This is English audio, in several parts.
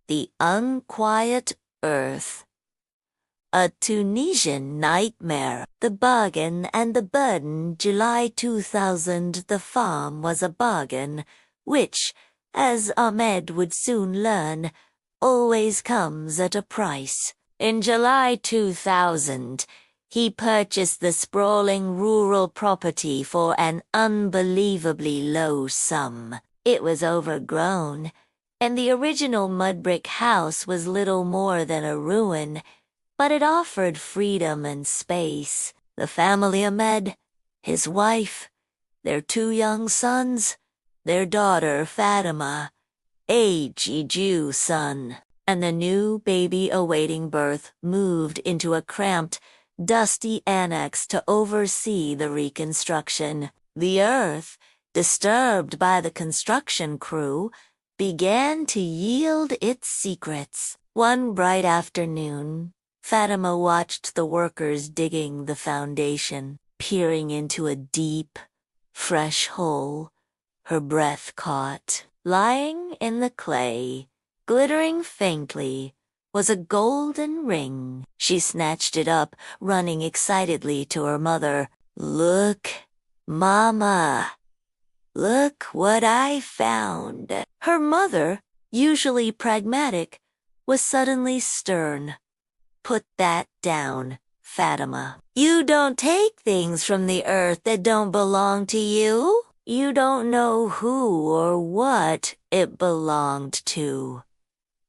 The Unquiet Earth. A Tunisian Nightmare. The Bargain and the Burden, July 2000. The farm was a bargain, which, as Ahmed would soon learn, always comes at a price. In July 2000, he purchased the sprawling rural property for an unbelievably low sum. It was overgrown, and the original mud-brick house was little more than a ruin, but it offered freedom and space. The family Ahmed, his wife, their 2 young sons, their daughter Fatima, Jew son, and the new baby awaiting birth moved into a cramped, dusty annex to oversee the reconstruction. The earth, disturbed by the construction crew, began to yield its secrets. One bright afternoon, Fatima watched the workers digging the foundation, peering into a deep, fresh hole, her breath caught. Lying in the clay, glittering faintly, was a golden ring. She snatched it up, running excitedly to her mother. "Look, Mama! Look what I found!" Her mother, usually pragmatic, was suddenly stern. "Put that down, Fatima. You don't take things from the earth that don't belong to you. You don't know who or what it belonged to."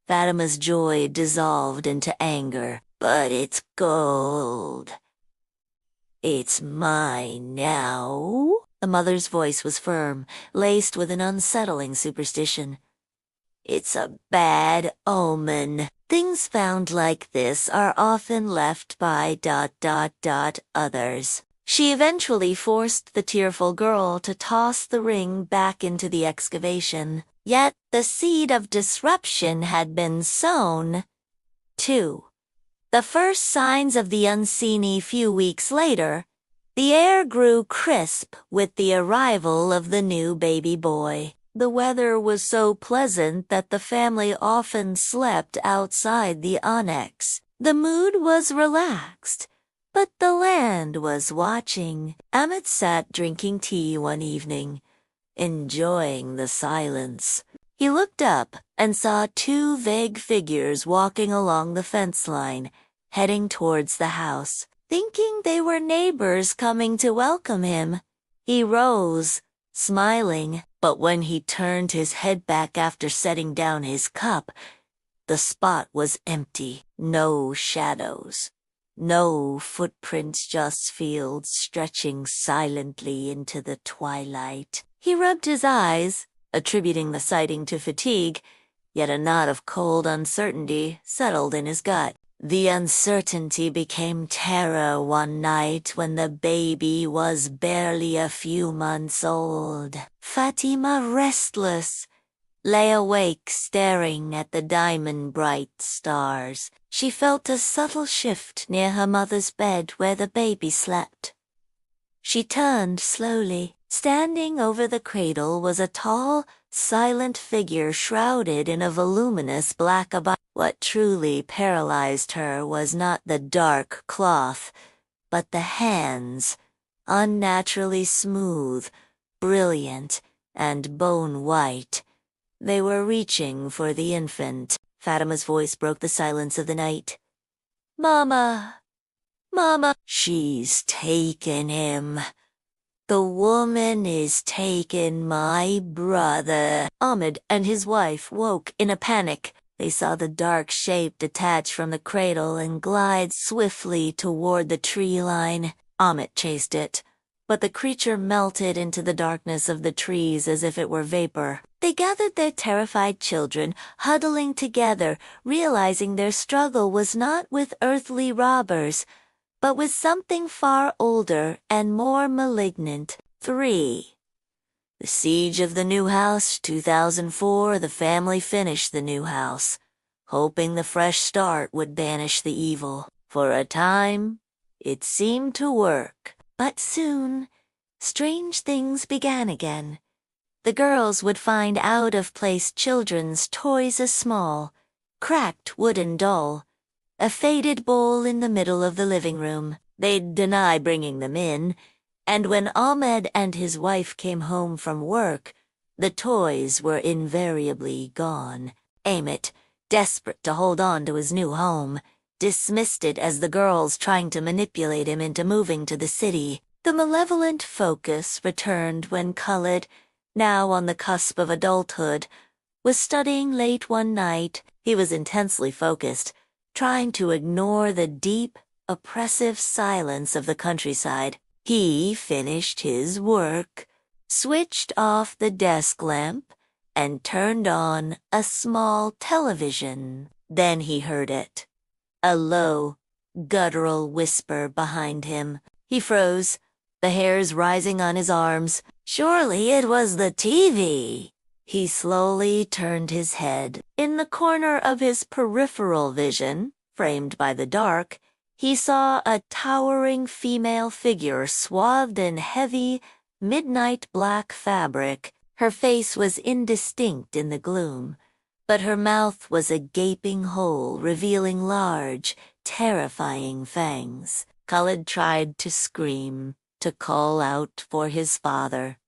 Fatima's joy dissolved into anger. "But it's gold. It's mine now." The mother's voice was firm, laced with an unsettling superstition. "It's a bad omen. Things found like this are often left by ... others." She eventually forced the tearful girl to toss the ring back into the excavation. Yet the seed of disruption had been sown, too. The first signs of the unseen a few weeks later, the air grew crisp with the arrival of the new baby boy. The weather was so pleasant that the family often slept outside the annex. The mood was relaxed, but the land was watching. Ahmed sat drinking tea one evening, enjoying the silence. He looked up and saw 2 vague figures walking along the fence line, heading towards the house. Thinking they were neighbors coming to welcome him, he rose, smiling. But when he turned his head back after setting down his cup, the spot was empty. No shadows. No footprints, just fields stretching silently into the twilight. He rubbed his eyes, attributing the sighting to fatigue, yet a knot of cold uncertainty settled in his gut. The uncertainty became terror one night when the baby was barely a few months old. Fatima, restless, lay awake staring at the diamond-bright stars. She felt a subtle shift near her mother's bed where the baby slept. She turned slowly. Standing over the cradle was a tall, silent figure shrouded in a voluminous black abaya. What truly paralyzed her was not the dark cloth, but the hands, unnaturally smooth, brilliant, and bone-white. They were reaching for the infant. Fatima's voice broke the silence of the night. "Mama! Mama!" "She's taken him. The woman is taking my brother." Ahmed and his wife woke in a panic. They saw the dark shape detach from the cradle and glide swiftly toward the tree line. Ahmed chased it, but the creature melted into the darkness of the trees as if it were vapor. They gathered their terrified children, huddling together, realizing their struggle was not with earthly robbers, but with something far older and more malignant. 3. The siege of the new house, 2004. The family finished the new house, hoping the fresh start would banish the evil. For a time, it seemed to work. But soon, strange things began again. The girls would find out-of-place children's toys as small, cracked wooden doll, a faded bowl in the middle of the living room. They'd deny bringing them in, and when Ahmed and his wife came home from work, the toys were invariably gone. Amit, desperate to hold on to his new home, dismissed it as the girls trying to manipulate him into moving to the city. The malevolent focus returned when Khalid, now on the cusp of adulthood, was studying late one night. He was intensely focused, trying to ignore the deep, oppressive silence of the countryside. He finished his work, switched off the desk lamp, and turned on a small television. Then he heard it, a low, guttural whisper behind him. He froze, the hairs rising on his arms. Surely it was the TV. He slowly turned his head. In the corner of his peripheral vision, framed by the dark, he saw a towering female figure swathed in heavy, midnight black fabric. Her face was indistinct in the gloom, but her mouth was a gaping hole revealing large, terrifying fangs. Khalid tried to scream, to call out for his father,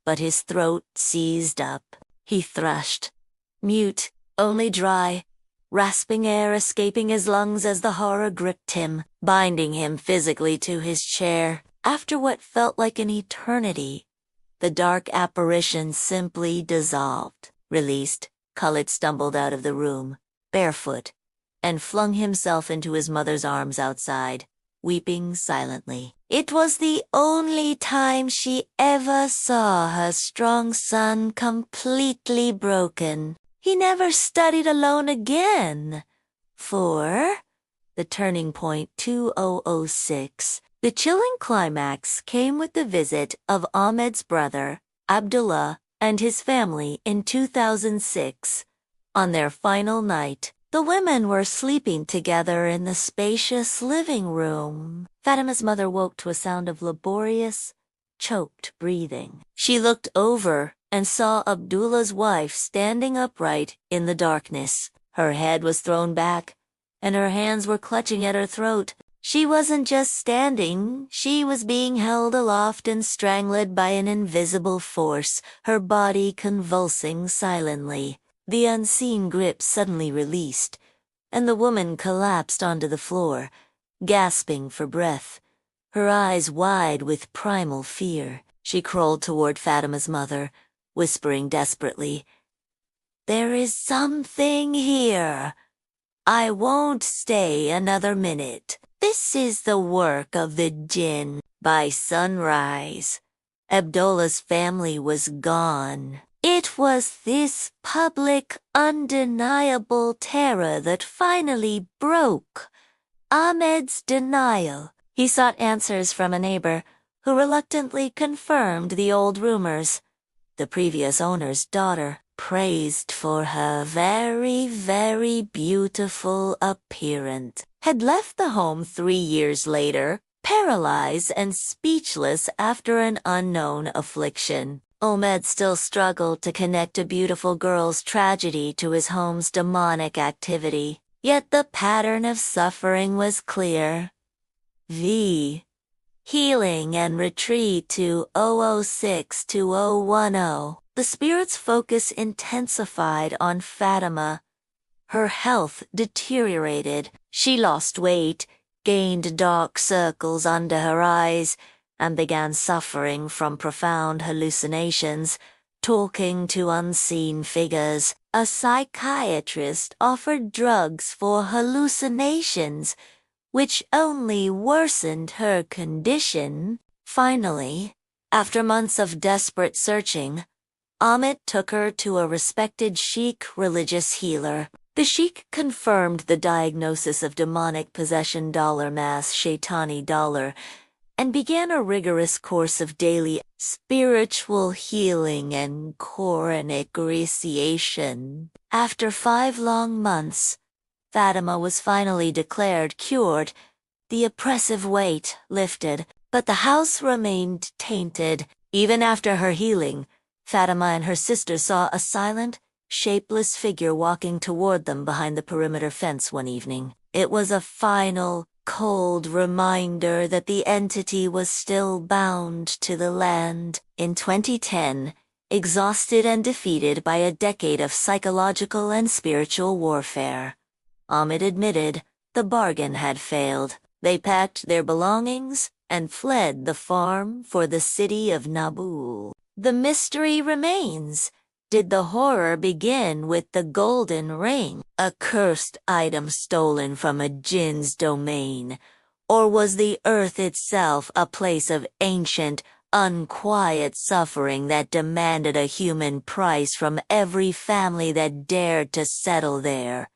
but his throat seized up. He thrashed, mute, only dry, rasping air escaping his lungs as the horror gripped him, binding him physically to his chair. After what felt like an eternity, the dark apparition simply dissolved. Released, Khalid stumbled out of the room, barefoot, and flung himself into his mother's arms outside, weeping silently. It was the only time she ever saw her strong son completely broken. He never studied alone again. For the turning point 2006, the chilling climax came with the visit of Ahmed's brother, Abdullah, and his family in 2006. On their final night, the women were sleeping together in the spacious living room. Fatima's mother woke to a sound of laborious, choked breathing. She looked over and saw Abdullah's wife standing upright in the darkness. Her head was thrown back, and her hands were clutching at her throat. She wasn't just standing, she was being held aloft and strangled by an invisible force, her body convulsing silently. The unseen grip suddenly released, and the woman collapsed onto the floor, gasping for breath, her eyes wide with primal fear. She crawled toward Fatima's mother, whispering desperately, "There is something here. I won't stay another minute. This is the work of the jinn." By sunrise, Abdullah's family was gone. It was this public, undeniable terror that finally broke Ahmed's denial. He sought answers from a neighbor, who reluctantly confirmed the old rumors. The previous owner's daughter, praised for her very, very beautiful appearance, had left the home 3 years later, paralyzed and speechless after an unknown affliction. Ahmed still struggled to connect a beautiful girl's tragedy to his home's demonic activity. Yet the pattern of suffering was clear. Healing and retreat to 006 to 010. The spirit's focus intensified on Fatima. Her health deteriorated. She lost weight, gained dark circles under her eyes, and began suffering from profound hallucinations, talking to unseen figures. A psychiatrist offered drugs for hallucinations, which only worsened her condition. Finally, after months of desperate searching, Ahmed took her to a respected Sheikh religious healer. The Sheikh confirmed the diagnosis of demonic possession mass shaitani dollar, and began a rigorous course of daily spiritual healing and Quranic recitation. After 5 long months, Fatima was finally declared cured. The oppressive weight lifted, but the house remained tainted. Even after her healing, Fatima and her sister saw a silent, shapeless figure walking toward them behind the perimeter fence one evening. It was a final, cold reminder that the entity was still bound to the land. In 2010, exhausted and defeated by a decade of psychological and spiritual warfare, Ahmed admitted the bargain had failed. They packed their belongings and fled the farm for the city of Nabu. The mystery remains. Did the horror begin with the golden ring, a cursed item stolen from a jinn's domain? Or was the earth itself a place of ancient, unquiet suffering that demanded a human price from every family that dared to settle there?